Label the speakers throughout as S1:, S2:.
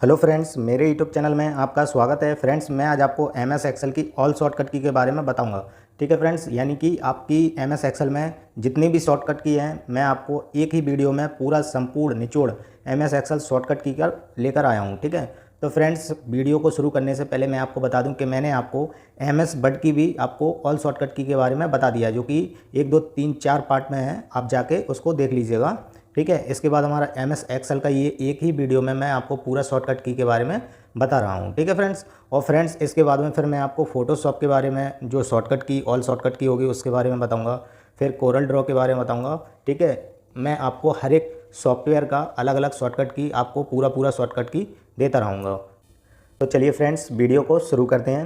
S1: Hello friends, मेरे YouTube channel में आपका स्वागत है। फ्रेंड्स, मैं आज आपको एमएस एक्सेल की ऑल शॉर्टकट की के बारे में बताऊंगा। ठीक है फ्रेंड्स, यानी कि आपकी एमएस एक्सेल में जितनी भी शॉर्टकट की हैं मैं आपको एक ही वीडियो में पूरा संपूर्ण निचोड़ एमएस एक्सेल शॉर्टकट की कर लेकर आया हूं। ठीक है, तो फ्रेंड्स वीडियो को शुरू करने से पहले मैं आपको बता दूं कि मैंने आपको एमएस वर्ड की भी आपको ऑल शॉर्टकट की के बारे में बता दिया, जो कि 1 2 3 4 पार्ट में है। आप जाके उसको देख लीजिएगा। ठीक है, इसके बाद हमारा एमएस एक्सेल का ये एक ही वीडियो में मैं आपको पूरा शॉर्टकट की के बारे में बता रहा हूँ। ठीक है फ्रेंड्स, और फ्रेंड्स इसके बाद में फिर मैं आपको फोटोशॉप के बारे में जो शॉर्टकट की ऑल शॉर्टकट की होगी उसके बारे में बताऊँगा। फिर कोरल ड्रॉ के बारे में बताऊँगा। ठीक है, मैं आपको हर एक सॉफ्टवेयर का अलग अलग शॉर्टकट की आपको पूरा शॉर्टकट की देता रहूँगा। तो चलिए फ्रेंड्स वीडियो को शुरू करते हैं।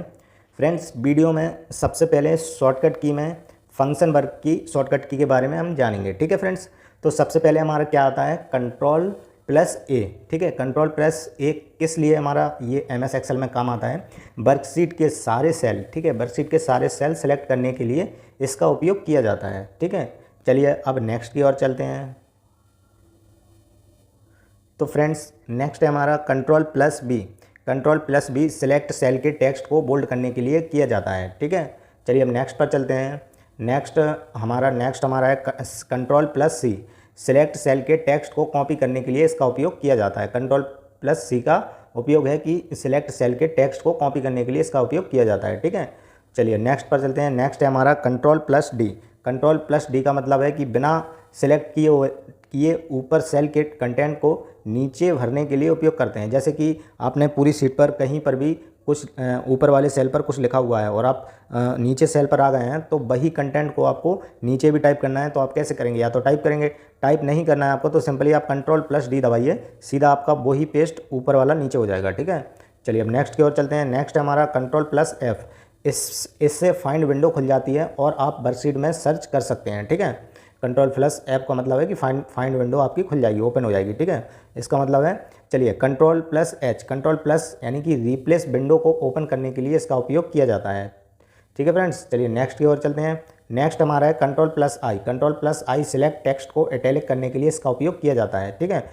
S1: फ्रेंड्स वीडियो में सबसे पहले शॉर्टकट की में फंक्शन वर्क की शॉर्टकट की के बारे में हम जानेंगे। ठीक है फ्रेंड्स, तो सबसे पहले हमारा क्या आता है, कंट्रोल प्लस ए। ठीक है, कंट्रोल प्लस ए किस लिए हमारा ये एमएस एक्सेल में काम आता है, वर्कशीट के सारे सेल, ठीक है, वर्कशीट के सारे सेल सेलेक्ट करने के लिए इसका उपयोग किया जाता है। ठीक है, चलिए अब नेक्स्ट की ओर चलते हैं। तो फ्रेंड्स नेक्स्ट है हमारा control plus B. Control plus B select cell के टेक्स्ट को बोल्ड करने के लिए किया जाता है। ठीक है, चलिए अब नेक्स्ट पर चलते हैं। नेक्स्ट हमारा है कंट्रोल प्लस सी। सिलेक्ट सेल के टेक्स्ट को कॉपी करने के लिए इसका उपयोग किया जाता है। कंट्रोल प्लस सी का उपयोग है कि सिलेक्ट सेल के टेक्स्ट को कॉपी करने के लिए इसका उपयोग किया जाता है। ठीक है, चलिए नेक्स्ट पर चलते हैं। नेक्स्ट है हमारा control plus D. Control plus D का मतलब है कि बिना सिलेक्ट किए ऊपर सेल के कंटेंट को नीचे भरने के लिए उपयोग करते हैं। जैसे कि आपने पूरी शीट पर कहीं पर भी कुछ ऊपर वाले सेल पर कुछ लिखा हुआ है और आप नीचे सेल पर आ गए हैं, तो वही कंटेंट को आपको नीचे भी टाइप करना है, तो आप कैसे करेंगे, या तो टाइप करेंगे। टाइप नहीं करना है आपको तो सिंपली आप कंट्रोल प्लस डी दबाइए, सीधा आपका वही पेस्ट ऊपर वाला नीचे हो जाएगा। ठीक है, चलिए अब नेक्स्ट की ओर चलते हैं। नेक्स्ट हमारा कंट्रोल प्लस एफ। इससे फाइंड विंडो खुल जाती है और आप वर्कशीट में सर्च कर सकते हैं। ठीक है, कंट्रोल प्लस ऐप का मतलब है कि फाइंड विंडो आपकी खुल जाएगी, ओपन हो जाएगी। ठीक है, इसका मतलब है, चलिए control plus H. Control plus यानी कि रिप्लेस विंडो को ओपन करने के लिए इसका उपयोग किया जाता है। ठीक है फ्रेंड्स, चलिए नेक्स्ट की ओर चलते हैं। नेक्स्ट हमारा है कंट्रोल प्लस आई। कंट्रोल प्लस आई सिलेक्ट टेक्स्ट को इटैलिक करने के लिए इसका उपयोग किया जाता है। ठीक है,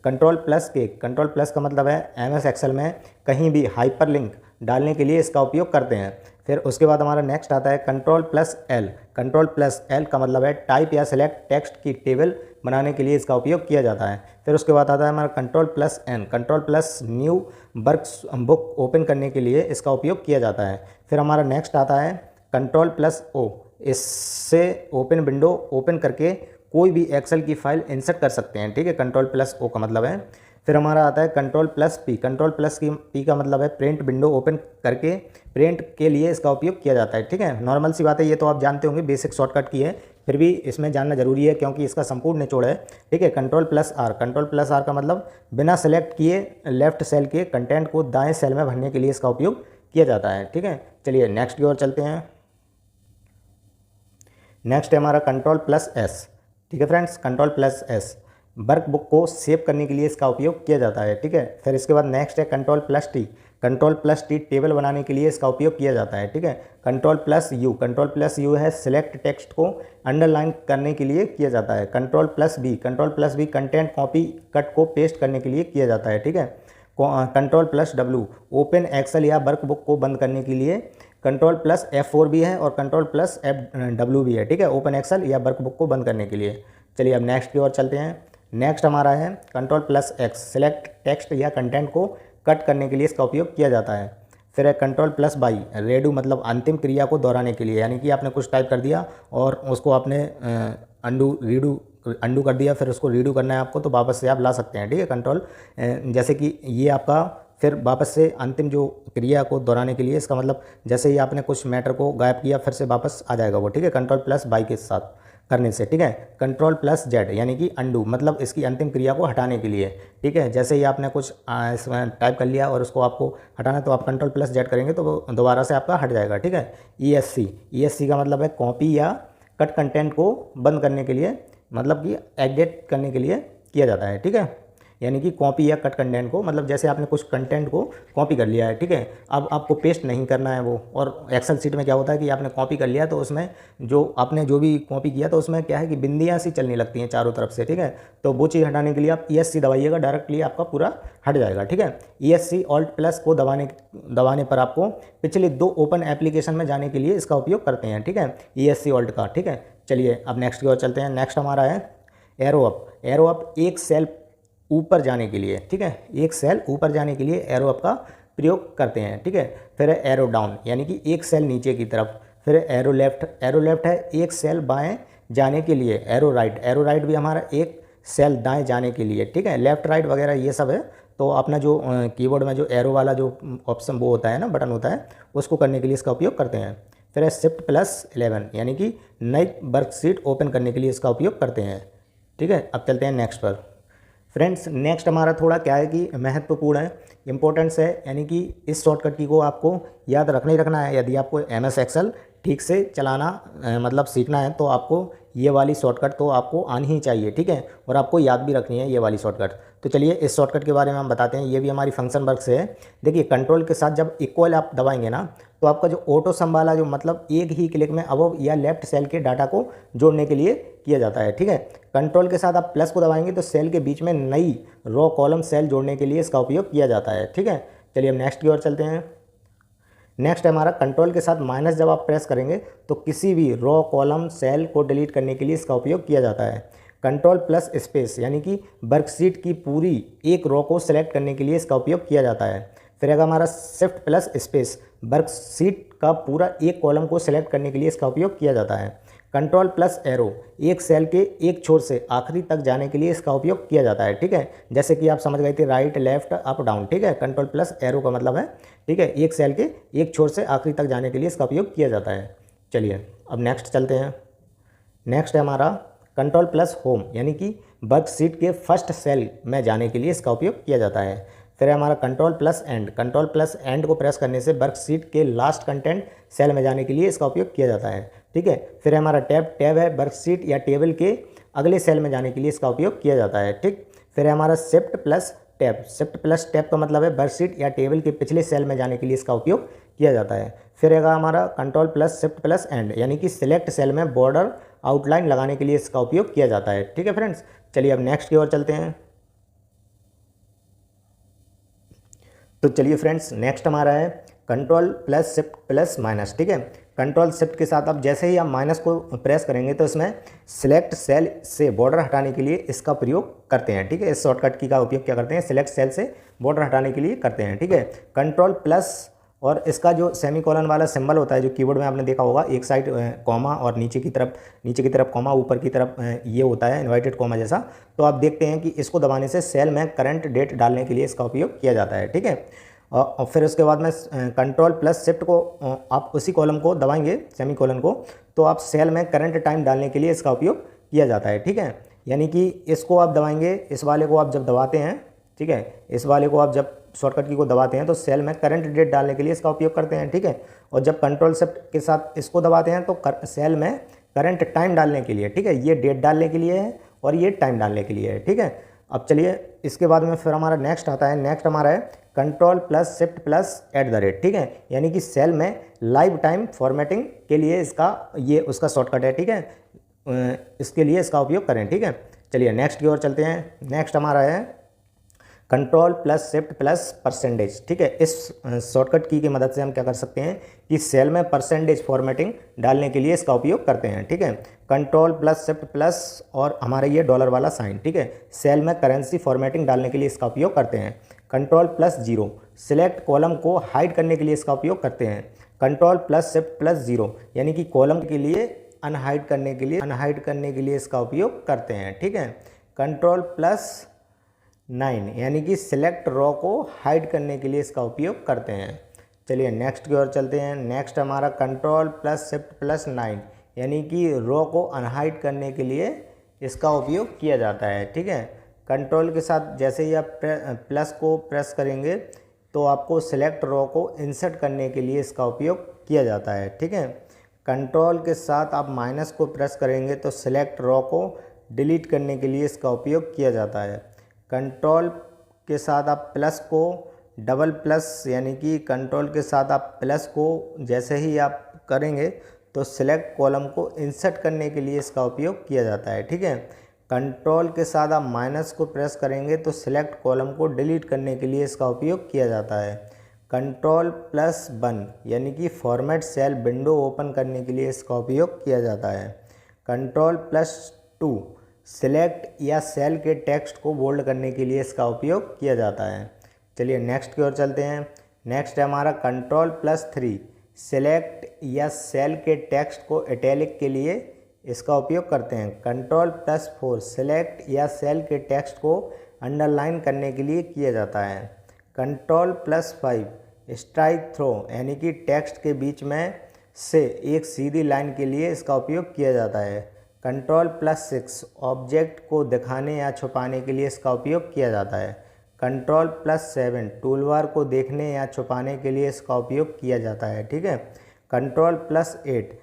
S1: कंट्रोल प्लस के, कंट्रोल प्लस का मतलब है एमएस एक्सेल में कहीं भी हाइपरलिंक डालने के लिए इसका उपयोग करते हैं। फिर उसके बाद हमारा नेक्स्ट आता है control plus L. Control plus L का मतलब है टाइप या सिलेक्ट टेक्स्ट की टेबल बनाने के लिए इसका उपयोग किया जाता है। फिर उसके बाद आता है हमारा control plus N. Control plus new workbook open करने के लिए इसका उपयोग किया जाता है। फिर हमारा नेक्स्ट आता है कंट्रोल प्लस ओ। इससे ओपन विंडो ओपन करके कोई भी एक्सेल की फाइल इंसर्ट कर सकते हैं। ठीक है, कंट्रोल प्लस ओ का मतलब है। फिर हमारा आता है control plus P. Control plus की पी का मतलब है प्रिंट विंडो ओपन करके प्रिंट के लिए इसका उपयोग किया जाता है। ठीक है, नॉर्मल सी बात है, ये तो आप जानते होंगे, बेसिक शॉर्टकट की है, फिर भी इसमें जानना जरूरी है क्योंकि इसका संपूर्ण निचोड़ है। ठीक है, control plus R. Control plus R का मतलब बिना सेलेक्ट किए लेफ्ट सेल के कंटेंट को दाएं सेल में भरने के लिए इसका उपयोग किया जाता है। ठीक है, चलिए नेक्स्ट की ओर चलते हैं। नेक्स्ट है हमारा कंट्रोल प्लस एस। ठीक है friends, control plus S workbook को सेव करने के लिए इसका उपयोग किया जाता है। ठीक है, फिर इसके बाद नेक्स्ट है control plus T. Control plus tea table बनाने के लिए इसका उपयोग किया जाता है। ठीक है, control plus U. Control plus U है सिलेक्ट टेक्स्ट को अंडरलाइन करने के लिए किया जाता है। Control plus B. Control plus B content copy cut को पेस्ट करने के लिए किया जाता है। ठीक है, control plus W open Excel या वर्कबुक को बंद करने के लिए। कंट्रोल प्लस F4 भी है और कंट्रोल प्लस FW भी है। ठीक है, ओपन एक्सेल या वर्कबुक को बंद करने के लिए। चलिए अब नेक्स्ट की ओर चलते हैं। नेक्स्ट हमारा है control plus x. Select text या कंटेंट को कट करने के लिए इसका उपयोग किया जाता है। फिर है कंट्रोल प्लस बाई। रेडू मतलब अंतिम क्रिया को दोहराने के लिए, यानी कि आपने कुछ टाइप कर दिया और उसको आपने अंडू कर दिया, फिर उसको रीडू करना है आपको, तो वापस से आप ला सकते हैं। ठीक है, कंट्रोल जैसे कि ये आपका फिर वापस से अंतिम जो क्रिया को दोहराने के लिए, इसका मतलब जैसे ही आपने कुछ मैटर को गायब किया फिर से वापस आ जाएगा वो। ठीक है, कंट्रोल प्लस बाई के साथ करने से। ठीक है, कंट्रोल प्लस जेड यानी कि अंडू मतलब इसकी अंतिम क्रिया को हटाने के लिए। ठीक है, जैसे ही आपने कुछ इसमें टाइप कर लिया और उसको आपको हटाना है तो आप कंट्रोल प्लस जेड करेंगे तो वो दोबारा से आपका हट जाएगा। ठीक है, ESC का मतलब है कॉपी या कट कंटेंट को बंद करने के लिए, मतलब कि एडिट करने के लिए किया जाता है। ठीक है, यानी कि कॉपी या कट कंटेंट को, मतलब जैसे आपने कुछ कंटेंट को कॉपी कर लिया है, ठीक है, अब आपको पेस्ट नहीं करना है वो। और एक्सेल सीट में क्या होता है कि आपने कॉपी कर लिया तो उसमें जो आपने जो भी कॉपी किया तो उसमें क्या है कि बिंदियाँ सी चलने लगती हैं चारों तरफ से, ठीक है। तो वो चीज़ हटाने के लिए आप ESC दबाइएगा, डायरेक्टली आपका पूरा हट जाएगा, ठीक है। ESC ऑल्ट प्लस को दबाने पर आपको पिछले 2 ओपन एप्लीकेशन में जाने के लिए इसका उपयोग करते हैं, ठीक है, ESC ऑल्ट का, ठीक है। चलिए अब नेक्स्ट की ओर चलते हैं। नेक्स्ट हमारा है एरो अप। एरो अप एक सेल ऊपर जाने के लिए, ठीक है, एक सेल ऊपर जाने के लिए एरो अप का प्रयोग करते हैं, ठीक है। फिर है एरो डाउन, यानी कि एक सेल नीचे की तरफ। फिर एरो लेफ्ट। एरो लेफ्ट है एक सेल बाएं जाने के लिए। Arrow right. एरो राइट भी हमारा एक सेल दाएं जाने के लिए, ठीक है। लेफ्ट राइट वगैरह ये सब है। तो अपना जो कीबोर्ड में जो एरो वाला जो ऑप्शन वो होता है ना, बटन होता है, उसको करने के लिए इसका उपयोग करते हैं। फिर है Shift+11, यानी कि नई वर्कशीट ओपन करने के लिए इसका उपयोग करते हैं, ठीक है। अब चलते हैं नेक्स्ट पर। फ्रेंड्स नेक्स्ट हमारा थोड़ा क्या है कि महत्वपूर्ण है, इंपॉर्टेंस है, यानी कि इस शॉर्टकट की को आपको याद रखना ही रखना है। यदि आपको MS एक्सेल ठीक से चलाना मतलब सीखना है तो आपको ये वाली शॉर्टकट तो आपको आनी ही चाहिए, ठीक है, और आपको याद भी रखनी है ये वाली शॉर्टकट। तो चलिए इस शॉर्टकट के बारे में हम बताते हैं। ये भी हमारी फंक्शन वर्क से है। देखिए कंट्रोल के साथ जब इक्वल आप दबाएंगे ना, तो आपका जो ऑटो सम वाला जो मतलब एक ही क्लिक में अबव या लेफ्ट सेल के डाटा को जोड़ने के लिए किया जाता है, ठीक है। कंट्रोल के साथ आप प्लस को दबाएंगे तो सेल के बीच में नई रो कॉलम सेल जोड़ने के लिए इसका उपयोग किया जाता है, ठीक है। चलिए हम नेक्स्ट की ओर चलते हैं। नेक्स्ट है हमारा कंट्रोल के साथ माइनस। जब आप प्रेस करेंगे तो किसी भी रो कॉलम सेल को डिलीट करने के लिए इसका उपयोग किया जाता है। कंट्रोल प्लस स्पेस, यानी कि वर्कशीट की पूरी एक रो को सेलेक्ट करने के लिए इसका उपयोग किया जाता है। फिर अगर हमारा Shift+स्पेस, वर्कशीट का पूरा एक कॉलम को सेलेक्ट करने के लिए इसका उपयोग किया जाता है। कंट्रोल प्लस एरो, एक सेल के एक छोर से आखिरी तक जाने के लिए इसका उपयोग किया जाता है, ठीक है। जैसे कि आप समझ गए थे राइट लेफ्ट अप डाउन, ठीक है। कंट्रोल प्लस एरो का मतलब है, ठीक है, एक सेल के एक छोर से आखिरी तक जाने के लिए इसका उपयोग किया जाता है। चलिए अब नेक्स्ट चलते हैं। नेक्स्ट है हमारा कंट्रोल प्लस होम, यानी कि वर्कशीट के फर्स्ट सेल में जाने के लिए इसका उपयोग किया जाता है। फिर है हमारा control plus and. Control plus and को प्रेस करने से वर्कशीट के लास्ट कंटेंट सेल में जाने के लिए इसका उपयोग किया जाता है, ठीक है। फिर है हमारा टैब। टैब है वर्कशीट या टेबल के अगले सेल में जाने के लिए इसका उपयोग किया जाता है, ठीक। फिर है हमारा Shift+टैब। Shift+टैब का मतलब है वर्कशीट या टेबल के पिछले सेल में जाने के लिए इसका उपयोग किया जाता है। फिर है हमारा कंट्रोल प्लस Shift+एंड, यानी कि सिलेक्ट सेल में बॉर्डर आउटलाइन लगाने के लिए इसका उपयोग किया जाता है, ठीक है फ्रेंड्स। चलिए अब नेक्स्ट की ओर चलते हैं। तो चलिए फ्रेंड्स नेक्स्ट हमारा है कंट्रोल प्लस Shift+-, ठीक है। कंट्रोल शिफ्ट के साथ अब जैसे ही आप माइनस को प्रेस करेंगे तो इसमें सिलेक्ट सेल से बॉर्डर हटाने के लिए इसका प्रयोग करते हैं, ठीक है। इस शॉर्टकट की का उपयोग क्या करते हैं, सिलेक्ट सेल से बॉर्डर हटाने के लिए करते हैं, ठीक है। कंट्रोल प्लस और इसका जो सेमीकोलन वाला सिंबल होता है जो कीबोर्ड में आपने देखा होगा, एक साइड कॉमा और नीचे की तरफ कॉमा, ऊपर की तरफ ये होता है इन्वर्टेड कॉमा जैसा। तो आप देखते हैं कि इसको दबाने से सेल में करंट डेट डालने के लिए इसका उपयोग किया जाता है, ठीक है। और फिर उसके बाद में कंट्रोल प्लस शिफ्ट को आप उसी कॉलम को दबाएंगे, सेमीकोलन को, तो आप सेल में करंट टाइम डालने के लिए इसका उपयोग किया जाता है, ठीक है। यानी कि इसको आप दबाएंगे, इस वाले को आप जब दबाते हैं, ठीक है, इस वाले को आप जब शॉर्टकट की को दबाते हैं तो सेल में करंट डेट डालने के लिए इसका उपयोग करते हैं, ठीक है। और जब कंट्रोल शिफ्ट के साथ इसको दबाते हैं तो सेल में करंट टाइम डालने के लिए, ठीक है, ये डेट डालने के लिए है और ये टाइम डालने के लिए है, ठीक है। अब चलिए इसके बाद में फिर हमारा नेक्स्ट आता है। नेक्स्ट हमारा है कंट्रोल प्लस Shift+@, ठीक है, यानी कि सेल में लाइव टाइम फॉर्मेटिंग के लिए इसका ये उसका शॉर्टकट है, ठीक है। इसके लिए इसका उपयोग करें, ठीक है। चलिए नेक्स्ट की ओर चलते हैं। नेक्स्ट हमारा है कंट्रोल प्लस Shift+%, ठीक है। इस शॉर्टकट की मदद से हम क्या कर सकते हैं कि सेल में परसेंटेज फॉर्मेटिंग डालने के लिए इसका उपयोग करते हैं, ठीक है। कंट्रोल प्लस Shift+ और हमारा ये डॉलर वाला साइन, ठीक है, सेल में करेंसी फॉर्मेटिंग डालने के लिए इसका उपयोग करते हैं। कंट्रोल +0 सिलेक्ट कॉलम को हाइड करने के लिए इसका उपयोग करते हैं। कंट्रोल प्लस Shift+0 यानी कि कॉलम के लिए अनहाइड करने के लिए इसका उपयोग करते हैं, ठीक है। कंट्रोल +9 यानी कि सिलेक्ट रो को हाइड करने के लिए इसका उपयोग करते हैं। चलिए नेक्स्ट की ओर चलते हैं। नेक्स्ट हमारा कंट्रोल प्लस Shift+9 यानी कि रो को अनहाइड करने के लिए इसका उपयोग किया जाता है, ठीक है। कंट्रोल के साथ जैसे ही आप प्लस को प्रेस करेंगे तो आपको सिलेक्ट रो को इंसर्ट करने के लिए इसका उपयोग किया जाता है, ठीक है। कंट्रोल के साथ आप माइनस को प्रेस करेंगे तो सिलेक्ट रो को डिलीट करने के लिए इसका उपयोग किया जाता है। कंट्रोल के साथ आप प्लस को डबल प्लस यानी कि कंट्रोल के साथ आप प्लस को जैसे ही आप करेंगे तो सिलेक्ट कॉलम को इंसर्ट करने के लिए इसका उपयोग किया जाता है। ठीक है, कंट्रोल के साथ आप माइनस को प्रेस करेंगे तो सिलेक्ट कॉलम को डिलीट करने के लिए इसका उपयोग किया जाता है। कंट्रोल प्लस 1 यानी कि फॉर्मेट सेल विंडो ओपन करने के लिए इसका उपयोग किया जाता है। कंट्रोल प्लस 2 सिलेक्ट या सेल के टेक्स्ट को बोल्ड करने के लिए इसका उपयोग किया जाता है। चलिए नेक्स्ट की ओर चलते हैं। नेक्स्ट है हमारा कंट्रोल प्लस 3 सिलेक्ट या सेल के टेक्स्ट को इटैलिक के लिए इसका उपयोग करते हैं। कंट्रोल प्लस 4 सिलेक्ट या सेल के टेक्स्ट को अंडरलाइन करने के लिए किया जाता है। कंट्रोल प्लस 5 स्ट्राइक थ्रो यानी कि टेक्स्ट के बीच में से एक सीधी लाइन के लिए इसका उपयोग किया जाता है। कंट्रोल प्लस 6 ऑब्जेक्ट को दिखाने या छुपाने के लिए इसका उपयोग किया जाता है। कंट्रोल प्लस 7 टूलबार को देखने या छुपाने के लिए इसका उपयोग किया जाता है। ठीक है, कंट्रोल प्लस 8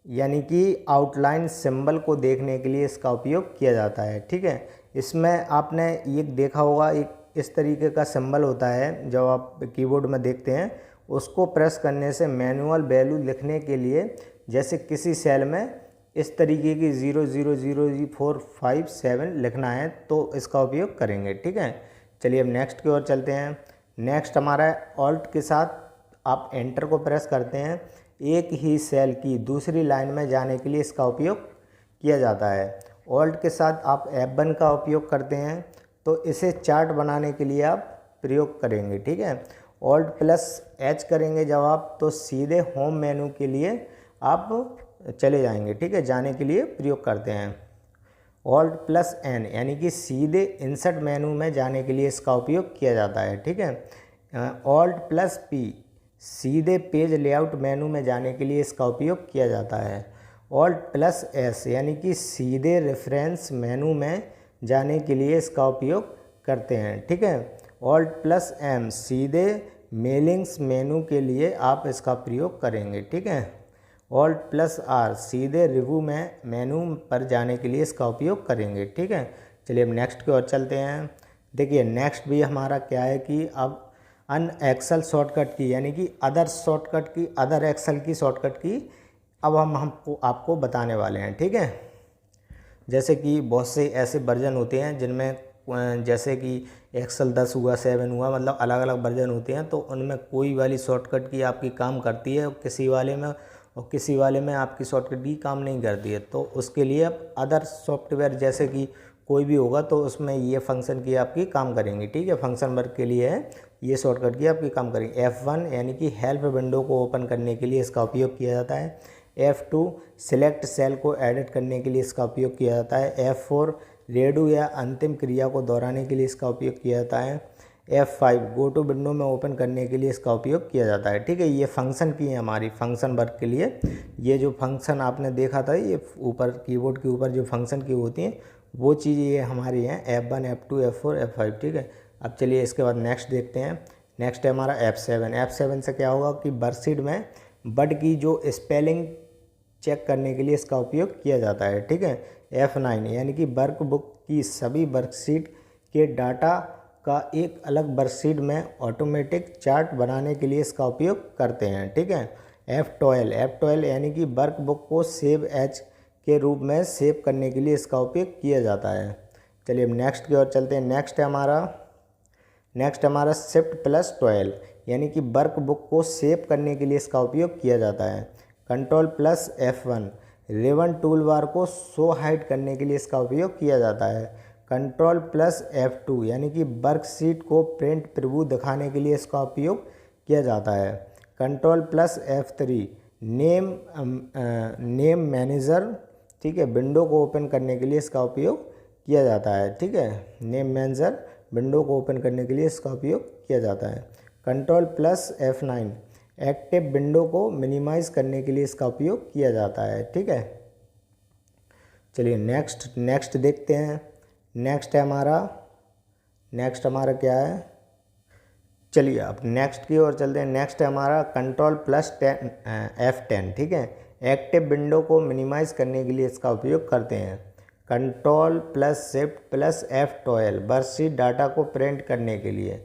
S1: यानी कि आउटलाइन सिंबल को देखने के लिए इसका उपयोग किया जाता है। ठीक है, इसमें आपने ये देखा होगा, एक इस तरीके का सिंबल होता है जब आप कीबोर्ड में देखते हैं, उसको प्रेस करने से मैनुअल वैल्यू लिखने के लिए जैसे किसी सेल में इस तरीके की 000045 लिखना है तो इसका उपयोग करेंगे। ठीक है, चलिए अब नेक्स्ट की ओर चलते हैं। नेक्स्ट हमारा ऑल्ट के साथ आप एंटर को प्रेस करते हैं, एक ही सेल की दूसरी लाइन में जाने के लिए इसका उपयोग किया जाता है। ऑल्ट के साथ आप F1 का उपयोग करते हैं तो इसे चार्ट बनाने के लिए आप प्रयोग करेंगे। ठीक है, ऑल्ट प्लस H करेंगे जब आप तो सीधे होम मेनू के लिए आप चले जाएंगे। ठीक है, जाने के लिए प्रयोग करते हैं। ऑल्ट प्लस N यानी कि सीधे इंसर्ट मेनू में जाने के लिए इसका उपयोग किया जाता है। ठीक है, ऑल्ट प्लस P सीधे पेज लेआउट मेनू में जाने के लिए इसका उपयोग किया जाता है। ऑल्ट प्लस S यानी कि सीधे रेफरेंस मेनू में जाने के लिए इसका उपयोग करते हैं। ठीक है, ऑल्ट प्लस M सीधे मेलिंग्स मेनू के लिए आप इसका प्रयोग करेंगे। ठीक है, ऑल्ट प्लस R सीधे रिव्यू में मेनू पर जाने के लिए इसका उपयोग करेंगे। ठीक है, चलिए अब नेक्स्ट की ओर चलते हैं। देखिए नेक्स्ट भी हमारा क्या है कि अब अन एक्सेल शॉर्टकट की यानी कि अदर शॉर्टकट की अदर एक्सेल की शॉर्टकट की अब हमको आपको बताने वाले हैं। ठीक है, जैसे कि बहुत से ऐसे वर्जन होते हैं जिनमें जैसे कि एक्सेल 10 हुआ 7 हुआ, मतलब अलग अलग वर्जन होते हैं, तो उनमें कोई वाली शॉर्टकट की आपकी काम करती है और किसी वाले में आपकी शॉर्टकट की काम नहीं करती है। तो उसके लिए अब अदर सॉफ्टवेयर जैसे कि कोई भी होगा तो उसमें ये फंक्शन की आपकी काम करेंगी। ठीक है, फंक्शन वर्क के लिए है ये शॉर्टकट की आपकी काम करेंगे। F1 यानी कि हेल्प विंडो को ओपन करने के लिए इसका उपयोग किया जाता है। F2 सिलेक्ट सेल को एडिट करने के लिए इसका उपयोग किया जाता है। F4 रेडू या अंतिम क्रिया को दोहराने के लिए इसका उपयोग किया जाता है। F5 गो टू विंडो में ओपन करने के लिए इसका उपयोग किया जाता है। ठीक है, ये फंक्शन की है हमारी फंक्शन वर्क के लिए। ये जो फंक्शन आपने देखा था ये ऊपर कीबोर्ड के ऊपर जो फंक्शन की होती हैं वो चीज़ ये हमारी हैं F1 F2 F4 F5। ठीक है, अब चलिए इसके बाद नेक्स्ट देखते हैं। नेक्स्ट है हमारा F7 से क्या होगा कि वर्कशीट में बट की जो स्पेलिंग चेक करने के लिए इसका उपयोग किया जाता है। ठीक है, F9 यानी कि वर्कबुक की सभी वर्कशीट के डाटा का एक अलग वर्कशीट में ऑटोमेटिक चार्ट बनाने के लिए इसका उपयोग करते हैं। ठीक है, F12 यानी कि वर्कबुक को सेव एज के रूप में सेव करने के लिए इसका उपयोग किया जाता है। चलिए अब नेक्स्ट की ओर चलते हैं। नेक्स्ट हमारा Shift+12 यानी कि वर्कबुक को सेव करने के लिए इसका उपयोग किया जाता है। Ctrl+F1 रिबन टूल बार को शो हाइड करने के लिए इसका उपयोग किया जाता है। Ctrl+F2 यानी कि वर्कशीट को प्रिंट प्रीव्यू दिखाने के लिए इसका उपयोग किया जाता है। Ctrl+F3 नेम मैनेजर, ठीक है, विंडो को ओपन करने के लिए इसका उपयोग किया जाता है। ठीक है, नेम मैनेजर विंडो को ओपन करने के लिए इसका उपयोग किया जाता है। Ctrl+F9 एक्टिव विंडो को मिनिमाइज़ करने के लिए इसका उपयोग किया जाता है। ठीक है, चलिए नेक्स्ट देखते हैं। नेक्स्ट हमारा क्या है, चलिए अब नेक्स्ट की ओर चलते हैं। नेक्स्ट है हमारा Ctrl+F10। ठीक है, एक्टिव विंडो को मिनिमाइज़ करने के लिए इसका उपयोग करते हैं। Control plus shift plus F12 worksheet data को प्रिंट करने के लिए,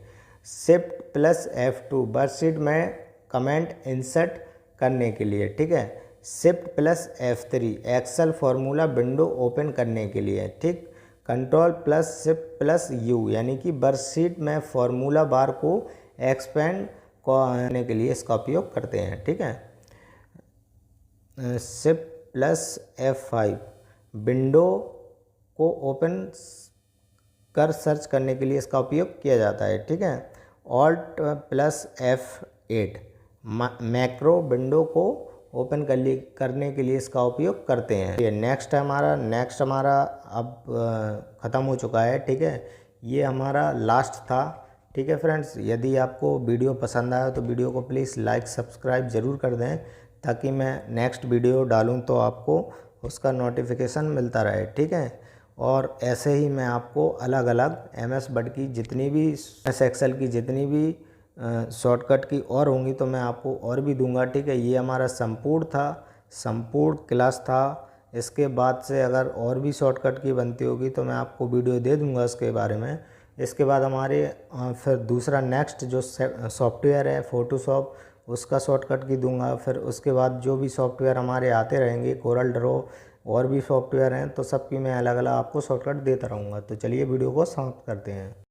S1: शिफ्ट प्लस F2 वर्कशीट में कमेंट इंसर्ट करने के लिए, ठीक है। Shift plus F3 Excel formula window open करने के लिए, ठीक। Control plus shift plus U यानी कि वर्कशीट में फॉर्मूला बार को एक्सपेंड करने के लिए इसका उपयोग करते हैं, ठीक है। शिफ्ट प्लस F5 विंडो को ओपन कर सर्च करने के लिए इसका उपयोग किया जाता है, ठीक है। Alt plus F8 macro window को ओपन करने के लिए इसका उपयोग करते हैं। ये नेक्स्ट हमारा अब ख़त्म हो चुका है, ठीक है। ये हमारा लास्ट था, ठीक है फ्रेंड्स। यदि आपको वीडियो पसंद आया तो वीडियो को प्लीज़ लाइक सब्सक्राइब ज़रूर कर दें, ताकि मैं नेक्स्ट वीडियो डालूं तो आपको उसका नोटिफिकेशन मिलता रहे, ठीक है। और ऐसे ही मैं आपको अलग अलग MS वर्ड की जितनी भी MS एक्सेल की जितनी भी शॉर्टकट की और होंगी तो मैं आपको और भी दूंगा, ठीक है। ये हमारा संपूर्ण क्लास था। इसके बाद से अगर और भी शॉर्टकट की बनती होगी तो मैं आपको वीडियो दे दूंगा उसके बारे में। इसके बाद हमारे फिर दूसरा नेक्स्ट जो सॉफ्टवेयर है फोटोशॉप, उसका शॉर्टकट की दूंगा। फिर उसके बाद जो भी सॉफ्टवेयर हमारे आते रहेंगे, कोरल ड्रॉ और भी सॉफ्टवेयर हैं, तो सबकी मैं अलग अलग आपको शॉर्टकट देता रहूँगा। तो चलिए वीडियो को समाप्त करते हैं।